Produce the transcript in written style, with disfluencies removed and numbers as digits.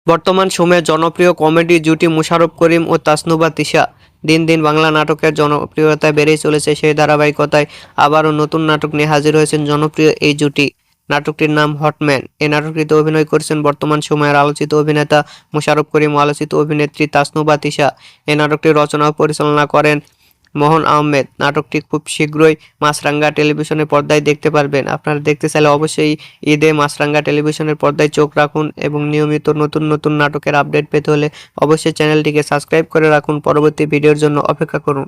বর্তমান সময়ে জনপ্রিয় কমেডি জুটি মোশাররফ করিম ও তাসনুভা তিশা দিন দিন বাংলা নাটকের জনপ্রিয়তা বেড়েই চলেছে। সেই ধারাবাহিকতায় আবারও নতুন নাটক নিয়ে হাজির হয়েছেন জনপ্রিয় এই জুটি। নাটকটির নাম হটম্যান। এই নাটকটিতে অভিনয় করেছেন বর্তমান সময়ের আলোচিত অভিনেতা মোশাররফ করিম ও আলোচিত অভিনেত্রী তাসনুভা তিশা। এই নাটকটি রচনা ও পরিচালনা করেন মোহন আহমেদ। নাটকটি খুব শীঘ্রই মাছরাঙা টেলিভিশনের পর্দায় দেখতে পারবেন। আপনারা দেখতে চাইলে অবশ্যই ঈদে মাছরাঙা টেলিভিশনের পর্দায় চোখ রাখুন এবং নিয়মিত নতুন নতুন নাটকের আপডেট পেতে হলে অবশ্যই চ্যানেলটিকে সাবস্ক্রাইব করে রাখুন। পরবর্তী ভিডিওর জন্য অপেক্ষা করুন।